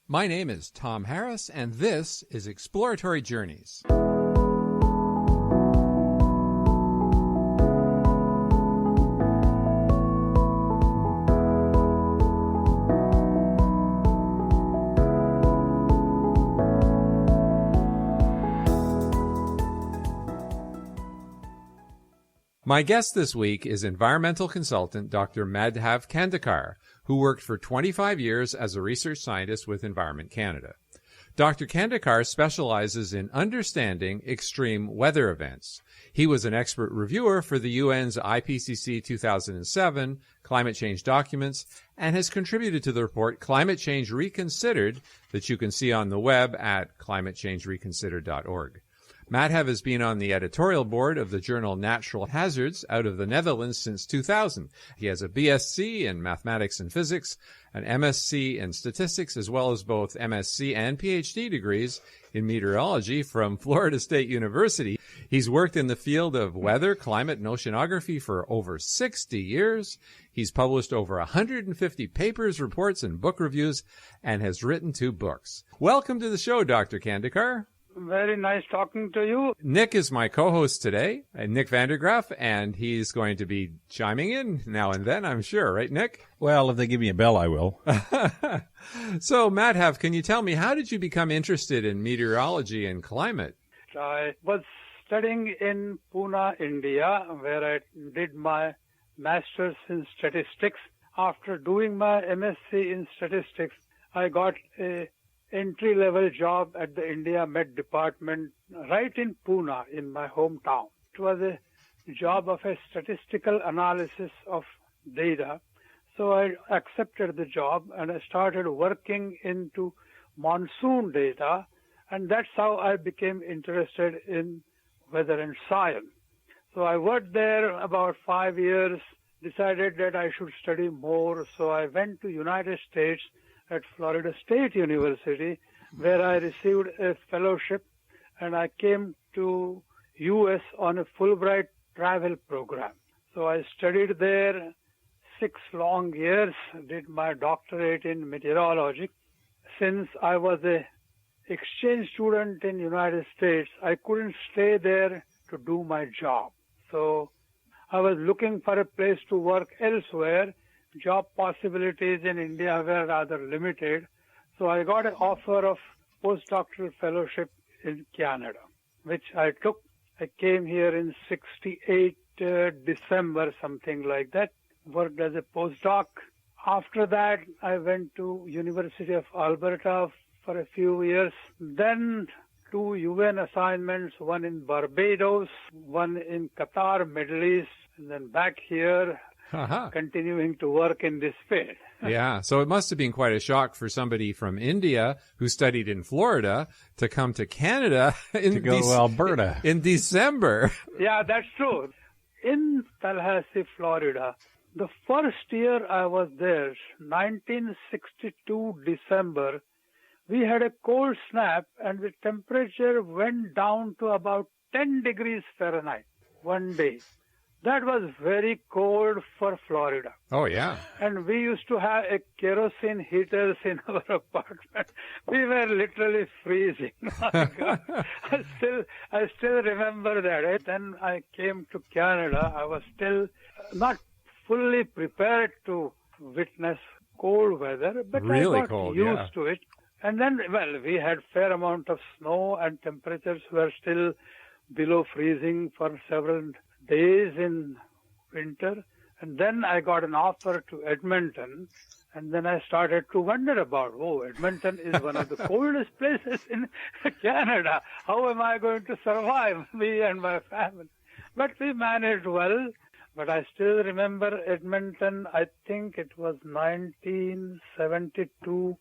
My name is Tom Harris, and this is Exploratory Journeys. My guest this week is environmental consultant Dr. Madhav Kandekar, who worked for 25 years as a research scientist with Environment Canada. Dr. Kandekar specializes in understanding extreme weather events. He was an expert reviewer for the UN's IPCC 2007 climate change documents and has contributed to the report Climate Change Reconsidered that you can see on the web at climatechangereconsidered.org. Madhav has been on the editorial board of the journal Natural Hazards out of the Netherlands since 2000. He has a BSc in mathematics and physics, an MSc in statistics, as well as both MSc and PhD degrees in meteorology from Florida State University. He's worked in the field of weather, climate, and oceanography for over 60 years. He's published over 150 papers, reports, and book reviews, and has written 2 books. Welcome to the show, Dr. Kandekar. Very nice talking to you. Nick is my co-host today, Nick Vandergraff, and he's going to be chiming in now and then, I'm sure. Right, Nick? Well, if they give me a bell, I will. So, Madhav, can you tell me, how did you become interested in meteorology and climate? I was studying in Pune, India, where I did my master's in statistics. After doing my MSc in statistics, I got a entry-level job at the India Met Department right in Pune, in my hometown. It was a job of a statistical analysis of data. So I accepted the job and I started working into monsoon data, and that's how I became interested in weather and science. So I worked there about 5 years, decided that I should study more, so I went to United States at Florida State University, where I received a fellowship, and I came to U.S. on a Fulbright travel program. So I studied there 6 long years, did my doctorate in meteorology. Since I was a exchange student in United States, I couldn't stay there to do my job. So I was looking for a place to work elsewhere. Job possibilities in India were rather limited, so I got an offer of postdoctoral fellowship in Canada, which I took. I came here in 68 December, something like that, worked as a postdoc. After that, I went to University of Alberta for a few years, then 2 UN assignments, one in Barbados, one in Qatar, Middle East, and then back here, continuing to work in this field. Yeah, so it must have been quite a shock for somebody from India who studied in Florida to come to Canada to go to Alberta in December. Yeah, that's true. In Tallahassee, Florida, the first year I was there, 1962 December, we had a cold snap and the temperature went down to about 10 degrees Fahrenheit one day. That was very cold for Florida. Oh, yeah. And we used to have a kerosene heaters in our apartment. We were literally freezing. My God. I still remember that. Then I came to Canada. I was still not fully prepared to witness cold weather, but really I got cold, used to it. And then, well, we had fair amount of snow and temperatures were still below freezing for several days in winter. And then I got an offer to Edmonton, and then I started to wonder about, Edmonton is one of the coldest places in Canada. How am I going to survive, me and my family? But we managed well. But I still remember Edmonton, I think it was 1972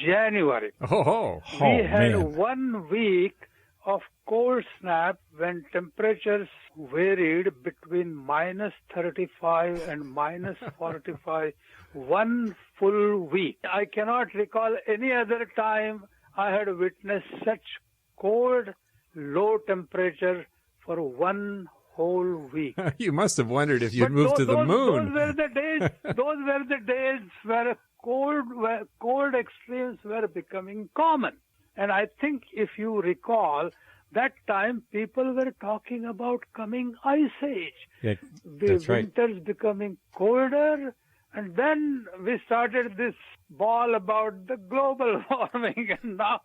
January. We had 1 week of cold snap when temperatures varied between minus 35 and minus 45, 1 full week. I cannot recall any other time I had witnessed such cold, low temperature for 1 whole week. You must have wondered if you'd moved to the moon. Those were the days where cold extremes were becoming common. And I think if you recall, that time people were talking about coming ice age. Yeah, the that's right. winters becoming colder, and then we started this ball about the global warming, and now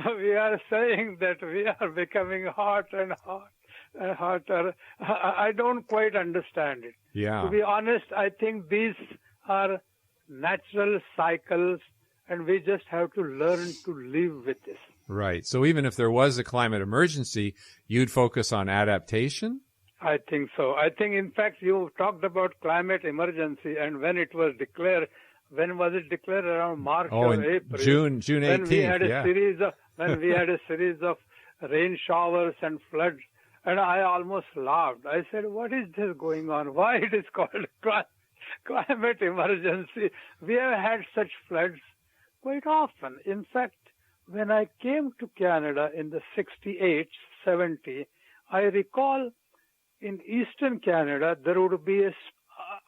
we are saying that we are becoming hot and hot and hotter. I don't quite understand it. Yeah. To be honest, I think these are natural cycles, and we just have to learn to live with this. Right. So even if there was a climate emergency, you'd focus on adaptation? I think so. I think, in fact, you talked about climate emergency, and when it was declared, when was it declared? Around March or April? June 18th. When we had a series of rain showers and floods, and I almost laughed. I said, "What is this going on? Why it is called climate emergency?" We have had such floods quite often. In fact, when I came to Canada in the 68, 70, I recall in eastern Canada, there would be a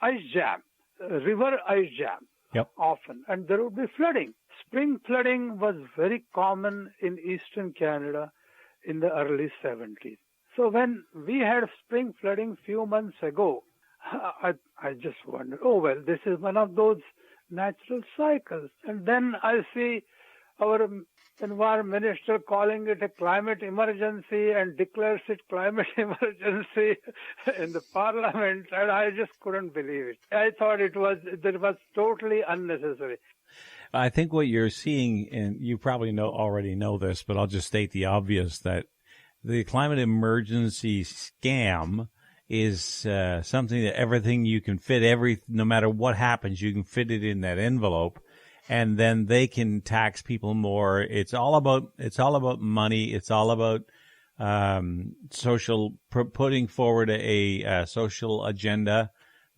ice jam, a river ice jam, often, and there would be flooding. Spring flooding was very common in eastern Canada in the early 70s. So when we had spring flooding few months ago, I just wondered, oh, well, this is one of those natural cycles. And then I see our environment minister calling it a climate emergency and declares it climate emergency in the parliament, and I just couldn't believe it. I thought it was totally unnecessary. I think what you're seeing, and you probably already know this, but I'll just state the obvious, that the climate emergency scam is something that everything you can fit, no matter what happens, you can fit it in that envelope. And then they can tax people more. It's all about money. It's all about putting forward a social agenda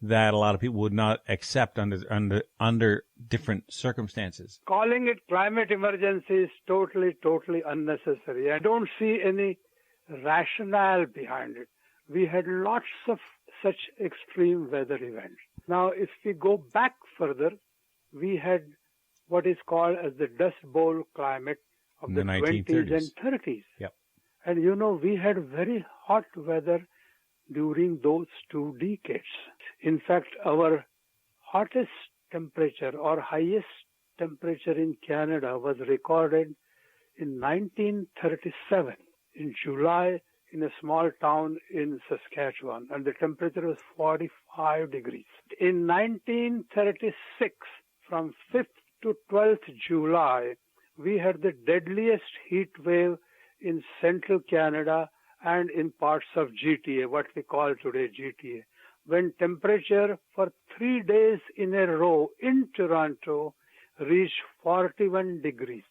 that a lot of people would not accept under different circumstances. Calling it climate emergency is totally unnecessary. I don't see any rationale behind it. We had lots of such extreme weather events. Now, if we go back further, we had what is called as the Dust Bowl climate of the 20s and 30s. Yep. And we had very hot weather during those 2 decades. In fact, our hottest temperature or highest temperature in Canada was recorded in 1937 in July in a small town in Saskatchewan, and the temperature was 45 degrees. In 1936, from 5th to 12th July, we had the deadliest heat wave in central Canada and in parts of GTA, what we call today GTA, when temperature for 3 days in a row in Toronto reached 41 degrees,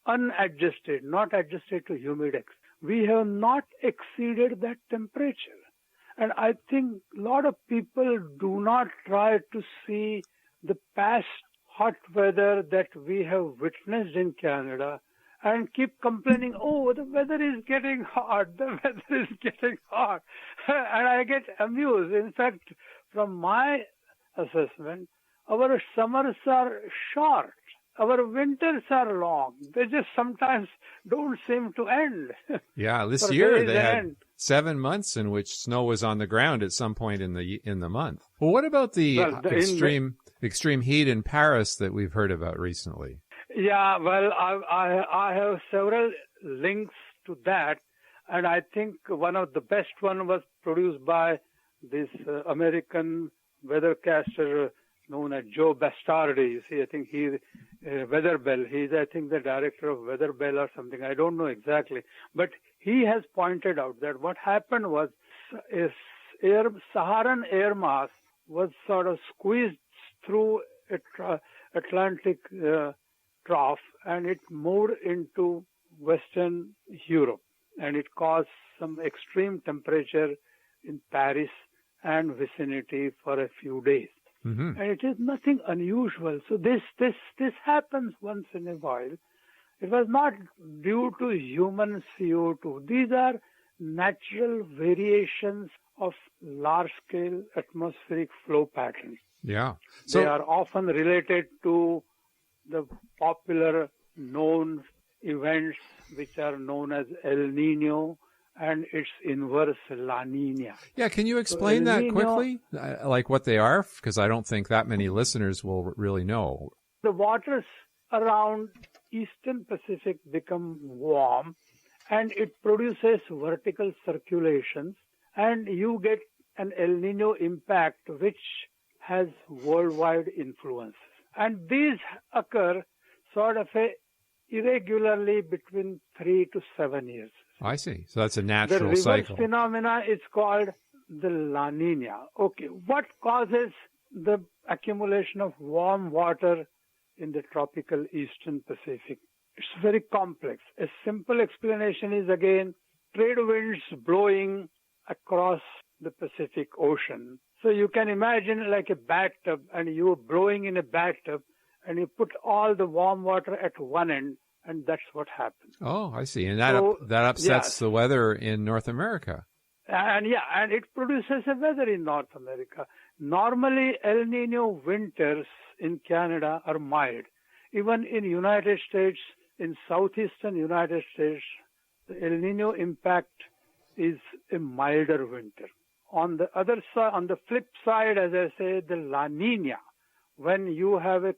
unadjusted, not adjusted to humidex. We have not exceeded that temperature. And I think a lot of people do not try to see the past hot weather that we have witnessed in Canada and keep complaining, oh, the weather is getting hot, the weather is getting hot. And I get amused. In fact, from my assessment, our summers are short. Our winters are long. They just sometimes don't seem to end. Yeah, this year they had 7 months in which snow was on the ground at some point in the month. Well, what about the extreme heat in Paris that we've heard about recently? Yeah, well, I have several links to that, and I think one of the best one was produced by this American weathercaster known as Joe Bastardi. You see, I think he's Weather Bell. He's, I think, the director of Weather Bell or something. I don't know exactly. But he has pointed out that what happened was Saharan air mass was sort of squeezed through Atlantic trough, and it moved into Western Europe, and it caused some extreme temperature in Paris and vicinity for a few days. Mm-hmm. And it is nothing unusual. So this happens once in a while. It was not due to human CO2. These are natural variations of large-scale atmospheric flow patterns. Yeah. So they are often related to the popular known events which are known as El Nino and its inverse La Nina. Yeah, can you explain that quickly? Like what they are? Because I don't think that many listeners will really know. The waters around Eastern Pacific become warm and it produces vertical circulations and you get an El Nino impact which has worldwide influence. And these occur sort of irregularly between 3 to 7 years. I see. So that's a natural cycle. The reverse phenomena is called the La Nina. Okay, what causes the accumulation of warm water in the tropical Eastern Pacific? It's very complex. A simple explanation is, again, trade winds blowing across the Pacific Ocean. So you can imagine like a bathtub, and you're blowing in a bathtub, and you put all the warm water at one end, and that's what happens. Oh, I see. And that upsets the weather in North America. And it produces a weather in North America. Normally, El Nino winters in Canada are mild. Even in United States, in southeastern United States, the El Nino impact is a milder winter. On the other side, on the flip side, as I say, the La Nina, when you have a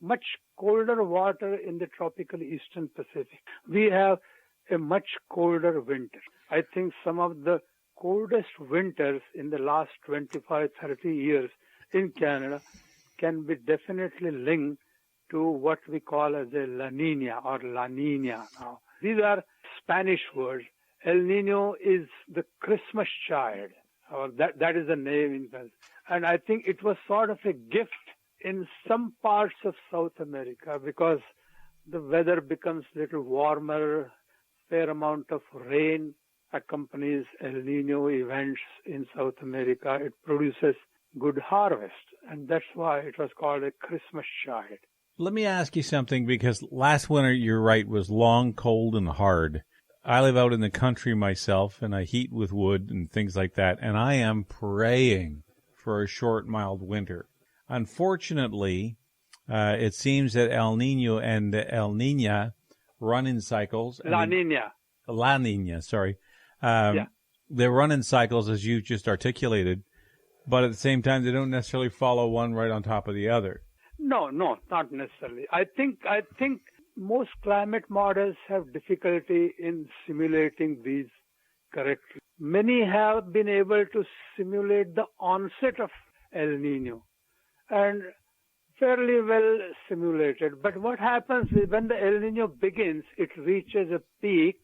much colder water in the tropical Eastern Pacific, we have a much colder winter. I think some of the coldest winters in the last 25, 30 years in Canada can be definitely linked to what we call as a La Nina or La Nina now. These are Spanish words. El Nino is the Christmas child, or that is the name in Spanish. And I think it was sort of a gift in some parts of South America because the weather becomes a little warmer, fair amount of rain accompanies El Nino events in South America. It produces good harvest, and that's why it was called a Christmas child. Let me ask you something, because last winter, you're right, was long, cold, and hard. I live out in the country myself, and I heat with wood and things like that, and I am praying for a short, mild winter. Unfortunately, it seems that El Nino and El Nina run in cycles. La Nina, sorry. They run in cycles, as you just articulated, but at the same time, they don't necessarily follow one right on top of the other. No, not necessarily. I think most climate models have difficulty in simulating these correctly. Many have been able to simulate the onset of El Nino and fairly well simulated. But what happens is when the El Nino begins, it reaches a peak,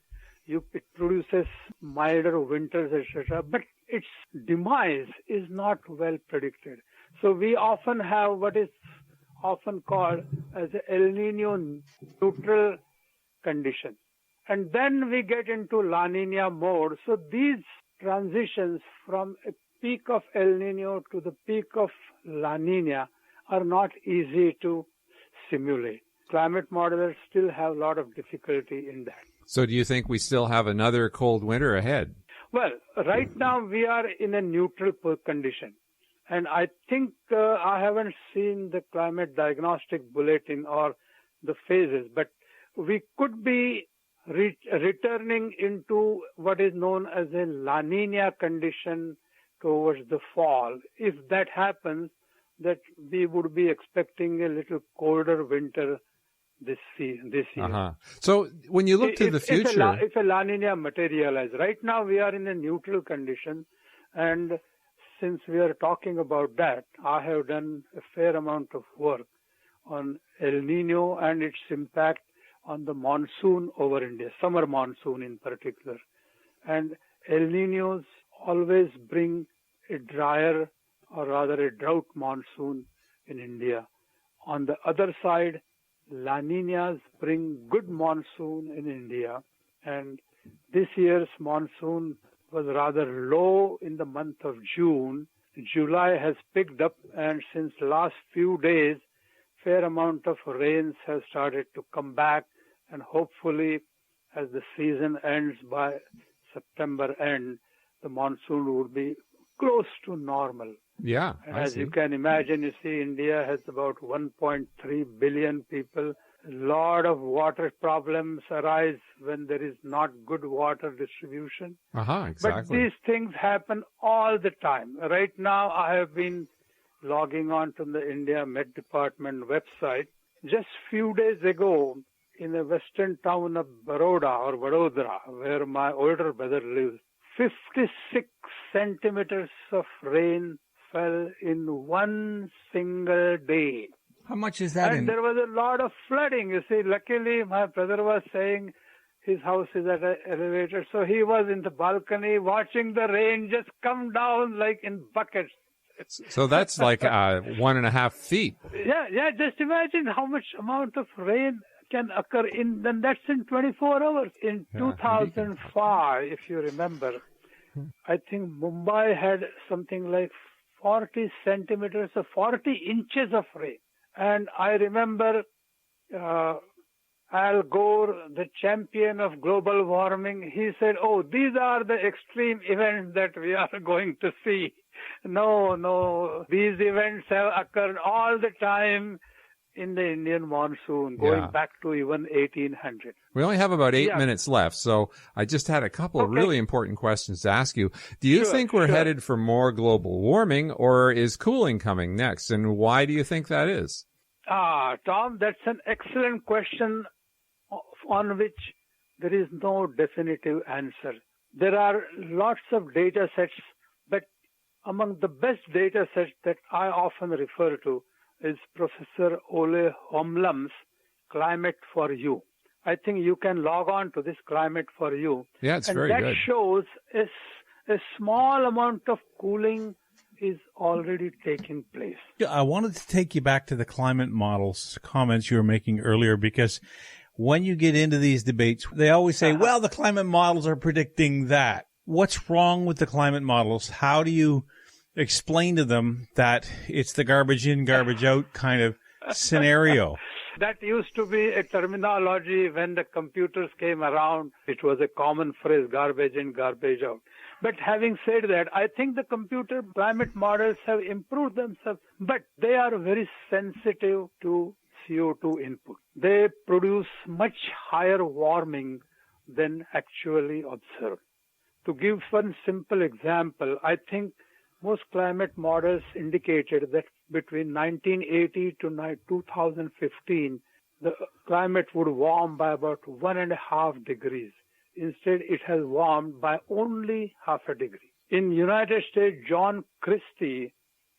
it produces milder winters, etc. But its demise is not well predicted. So we often have what is often called as El Nino neutral condition. And then we get into La Nina mode. So these transitions from a peak of El Nino to the peak of La Nina are not easy to simulate. Climate modelers still have a lot of difficulty in that. So do you think we still have another cold winter ahead? Well, right now we are in a neutral condition. And I think I haven't seen the climate diagnostic bulletin or the phases, but we could be returning into what is known as a La Nina condition towards the fall. If that happens, that we would be expecting a little colder winter this year. Uh-huh. So when you look to the future... If a La Nina materializes, right now we are in a neutral condition, and since we are talking about that, I have done a fair amount of work on El Nino and its impact on the monsoon over India, summer monsoon in particular. And El Ninos always bring a drier, or rather a drought monsoon in India. On the other side, La Ninas bring good monsoon in India. And this year's monsoon was rather low in the month of June. July has picked up, and since last few days, fair amount of rains have started to come back, and hopefully as the season ends by September end, the monsoon would be close to normal. Yeah, And I as see. you can imagine, you see, India has about 1.3 billion people. A lot of water problems arise when there is not good water distribution. But Exactly. these things happen all the time. Right now, I have been logging on to the India Met Department website. Just few days ago, in the western town of Vadodara, where my older brother lives, 56 centimeters of rain fell in one single day. How much is that And there was a lot of flooding. You see, luckily my brother was saying his house is at an elevator, so he was in the balcony watching the rain just come down like in buckets. So that's like 1.5 feet. Yeah, just imagine how much amount of rain can occur then that's in 24 hours. In 2005, if you remember, I think Mumbai had something like 40 centimeters or 40 inches of rain. And I remember Al Gore, the champion of global warming, he said, oh, these are the extreme events that we are going to see. No, these events have occurred all the time in the Indian monsoon, going back to even 1800. We only have about 8 minutes left, so I just had a couple of really important questions to ask you. Do you think we're headed for more global warming, or is cooling coming next? And why do you think that is? Tom, that's an excellent question on which there is no definitive answer. There are lots of data sets, but among the best data sets that I often refer to is Professor Ole Homlam's Climate for You. I think you can log on to this Climate for You. Yeah, it's very good. And that shows a small amount of cooling is already taking place. I wanted to take you back to the climate models comments you were making earlier, because when you get into these debates, they always say, well, the climate models are predicting that. What's wrong with the climate models? How do you explain to them that it's the garbage in, garbage out kind of scenario? That used to be a terminology when the computers came around. It was a common phrase, garbage in, garbage out. But having said that, I think the computer climate models have improved themselves, but they are very sensitive to CO2 input. They produce much higher warming than actually observed. To give one simple example, I think most climate models indicated that between 1980 to 2015, the climate would warm by about 1.5 degrees. Instead, it has warmed by only 0.5 degree. In United States, John Christie,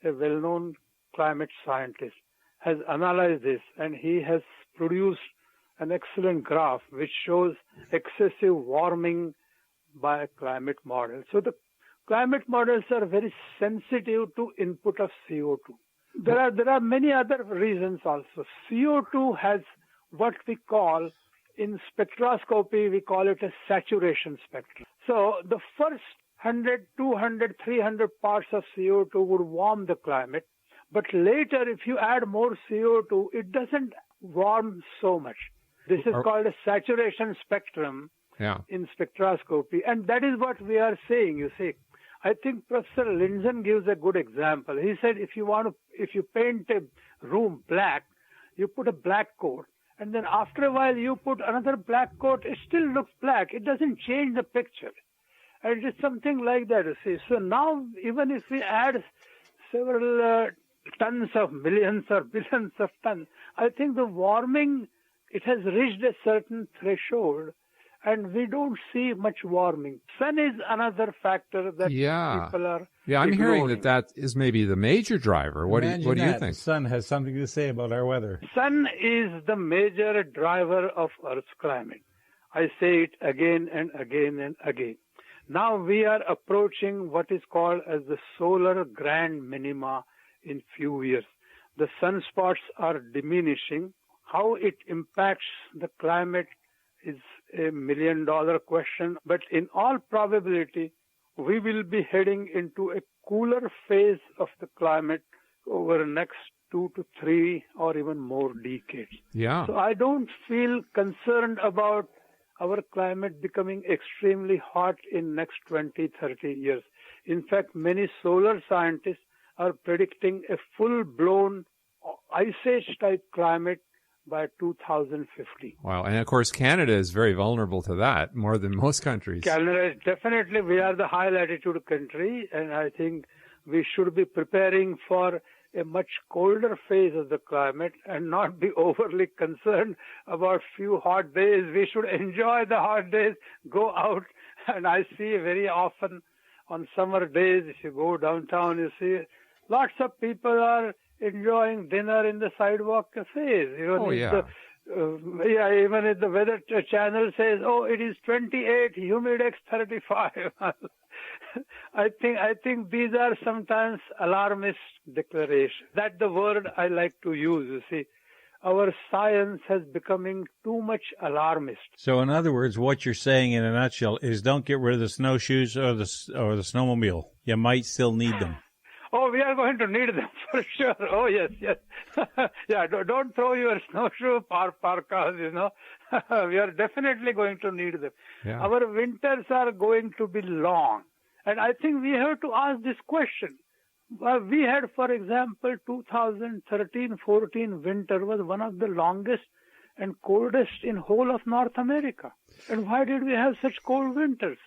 a well-known climate scientist, has analyzed this, and he has produced an excellent graph which shows excessive warming by a climate model. So the climate models are very sensitive to input of CO2. There are many other reasons also. CO2 has what we call, in spectroscopy, we call it a saturation spectrum. So the first 100, 200, 300 parts of CO2 would warm the climate. But later, if you add more CO2, it doesn't warm so much. This is called a saturation spectrum in spectroscopy. And that is what we are saying, you see. I think Professor Lindzen gives a good example. He said if you paint a room black, you put a black coat. And then after a while, you put another black coat, it still looks black. It doesn't change the picture. And it is something like that, you see. So now, even if we add several tons of millions or billions of tons, I think the warming, it has reached a certain threshold, and we don't see much warming. Sun is another factor that people are I'm ignoring. hearing that is maybe the major driver. What do you think? The sun has something to say about our weather. Sun is the major driver of Earth's climate. I say it again and again and again. Now we are approaching what is called as the solar grand minima in few years. The sunspots are diminishing. How it impacts the climate is a $1 million question, but in all probability, we will be heading into a cooler phase of the climate over the next 2 to 3 or even more decades. Yeah. So I don't feel concerned about our climate becoming extremely hot in next 20, 30 years. In fact, many solar scientists are predicting a full-blown ice age type climate by 2050. Wow. And of course, Canada is very vulnerable to that, more than most countries. Canada is definitely, we are the high latitude country, and I think we should be preparing for a much colder phase of the climate and not be overly concerned about few hot days. We should enjoy the hot days, go out, and I see very often on summer days, if you go downtown, you see lots of people are enjoying dinner in the sidewalk cafes. Even if the weather channel says, it is 28, humidex 35. I think these are sometimes alarmist declarations. That's the word I like to use, you see. Our science has becoming too much alarmist. So in other words, what you're saying in a nutshell is don't get rid of the snowshoes or the snowmobile. You might still need them. Oh, we are going to need them for sure. Oh, yes. Yeah, don't throw your snowshoe parkas, We are definitely going to need them. Yeah. Our winters are going to be long. And I think we have to ask this question. We had, for example, 2013-14 winter was one of the longest and coldest in whole of North America. And why did we have such cold winters?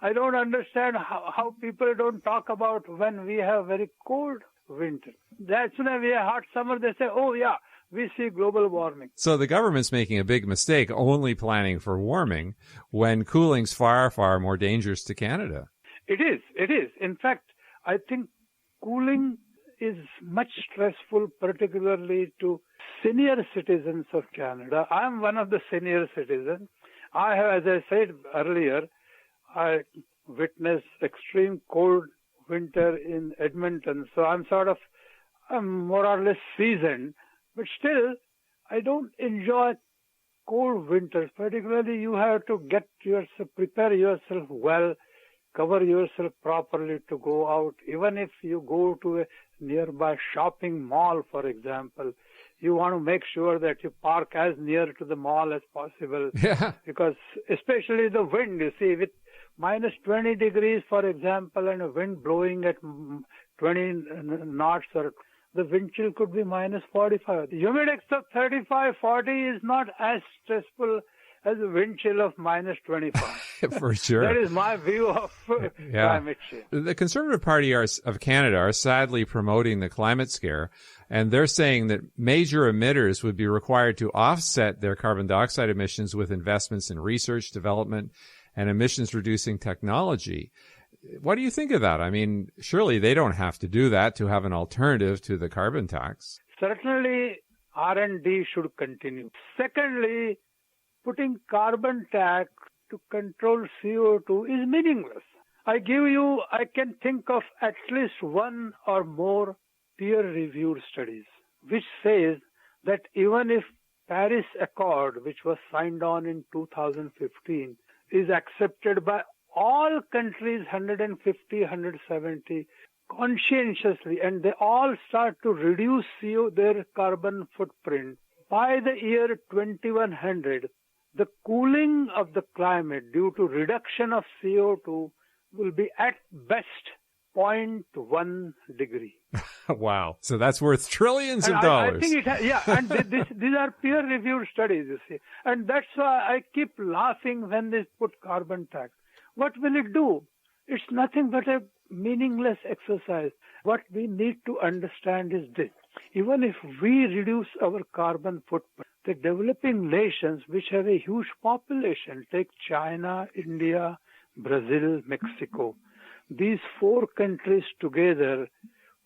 I don't understand how people don't talk about when we have very cold winter. That's when we have hot summer, they say, we see global warming. So the government's making a big mistake only planning for warming when cooling's far, far more dangerous to Canada. It is. In fact, I think cooling is much stressful, particularly to senior citizens of Canada. I am one of the senior citizens. I have, as I said earlier, I witnessed extreme cold winter in Edmonton, so I'm more or less seasoned. But still, I don't enjoy cold winters. Particularly, you have to prepare yourself well, cover yourself properly to go out. Even if you go to a nearby shopping mall, for example, you want to make sure that you park as near to the mall as possible. Yeah. Because especially the wind, you see, with minus 20 degrees, for example, and a wind blowing at 20 knots, or the wind chill could be minus 45. The humidex of 35, 40 is not as stressful as a wind chill of minus 25. For sure. That is my view of climate change. The Conservative Party of Canada are sadly promoting the climate scare, and they're saying that major emitters would be required to offset their carbon dioxide emissions with investments in research, development, and emissions-reducing technology. What do you think of that? I mean, surely they don't have to do that to have an alternative to the carbon tax. Certainly, R&D should continue. Secondly, putting carbon tax to control CO2 is meaningless. I can think of at least one or more peer-reviewed studies which says that even if Paris Accord, which was signed on in 2015, is accepted by all countries, 150, 170, conscientiously, and they all start to reduce their carbon footprint, by the year 2100, the cooling of the climate due to reduction of CO2 will be at best 0.1 degree. Wow. So that's worth trillions of dollars. I think and these are peer-reviewed studies, you see. And that's why I keep laughing when they put carbon tax. What will it do? It's nothing but a meaningless exercise. What we need to understand is this. Even if we reduce our carbon footprint, the developing nations which have a huge population, take China, India, Brazil, Mexico, these four countries together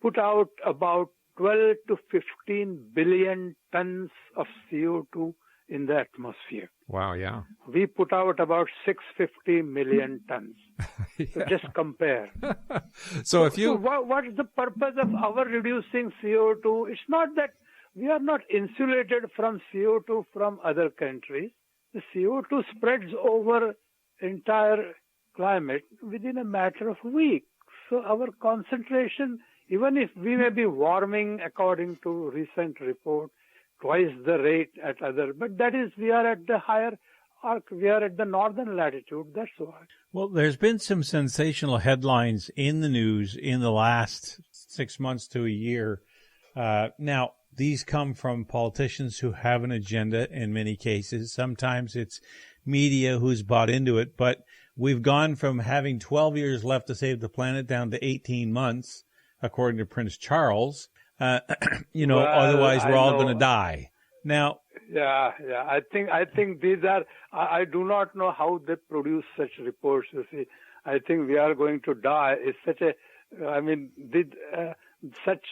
put out about 12 to 15 billion tons of CO2 in the atmosphere. Wow, yeah. We put out about 650 million tons. Yeah. So just compare. So what is the purpose of our reducing CO2? It's not that we are not insulated from CO2 from other countries. The CO2 spreads over entire climate within a matter of weeks. So our concentration, even if we may be warming according to recent report, twice the rate at other, but that is, we are at the higher arc, we are at the northern latitude, that's why. Well, there's been some sensational headlines in the news in the last 6 months to a year. Now, these come from politicians who have an agenda in many cases. Sometimes it's media who's bought into it, but we've gone from having 12 years left to save the planet down to 18 months, according to Prince Charles. Otherwise we're all going to die. Now, yeah. I think these are. I do not know how they produce such reports. You see, I think we are going to die. It's such a. I mean, such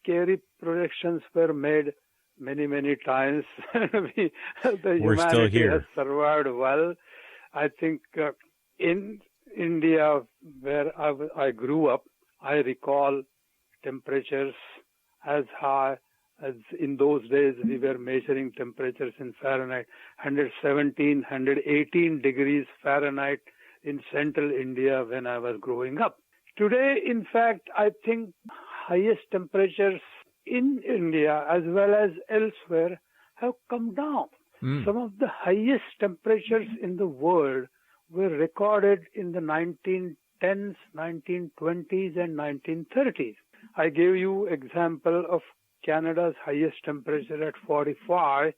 scary projections were made many times. We're still here. Has survived well. I think in India, where I grew up, I recall temperatures as high as in those days we were measuring temperatures in Fahrenheit, 117, 118 degrees Fahrenheit in central India when I was growing up. Today, in fact, I think highest temperatures in India as well as elsewhere have come down. Some of the highest temperatures in the world were recorded in the 1910s, 1920s, and 1930s. I gave you example of Canada's highest temperature at 45,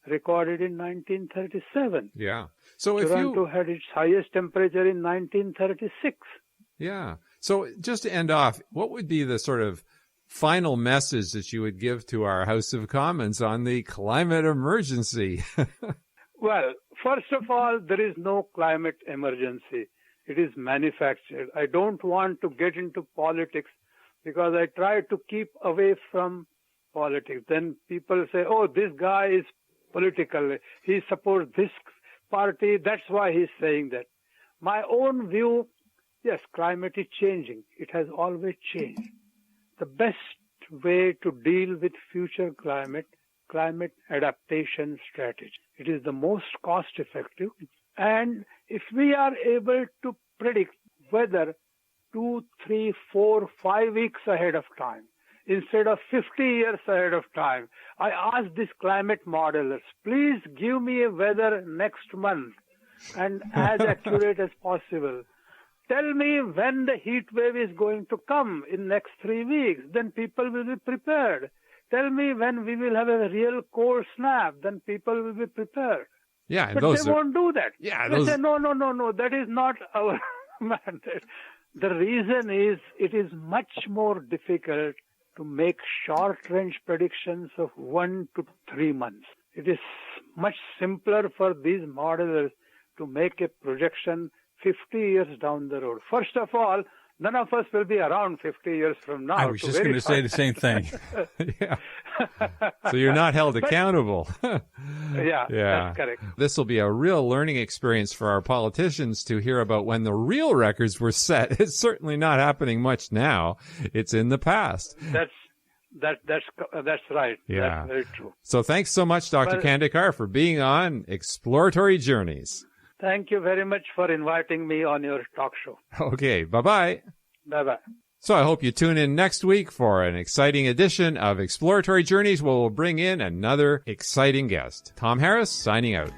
recorded in 1937. Yeah. So Toronto had its highest temperature in 1936. Yeah. So just to end off, what would be the sort of final message that you would give to our House of Commons on the climate emergency? Well, first of all, there is no climate emergency. It is manufactured. I don't want to get into politics because I try to keep away from politics. Then people say, oh, this guy is political. He supports this party. That's why he's saying that. My own view, yes, climate is changing. It has always changed. The best way to deal with future climate adaptation strategy. It is the most cost effective. And if we are able to predict weather 2, 3, 4, 5 weeks ahead of time, instead of 50 years ahead of time, I ask these climate modelers, please give me a weather next month and as accurate as possible. Tell me when the heat wave is going to come in next 3 weeks, then people will be prepared. Tell me when we will have a real cold snap, then people will be prepared. Yeah, and but they won't do that. Yeah, they say, no, that is not our mandate. The reason is it is much more difficult to make short-range predictions of 1 to 3 months. It is much simpler for these modelers to make a projection 50 years down the road. First of all, none of us will be around 50 years from now. I was just going to say the same thing. Yeah. So you're not held accountable. Yeah, that's correct. This will be a real learning experience for our politicians to hear about when the real records were set. It's certainly not happening much now. It's in the past. That's right. Yeah. That's very true. So thanks so much, Dr. Kandekar, for being on Exploratory Journeys. Thank you very much for inviting me on your talk show. Okay, bye-bye. Bye-bye. So I hope you tune in next week for an exciting edition of Exploratory Journeys where we'll bring in another exciting guest. Tom Harris, signing out.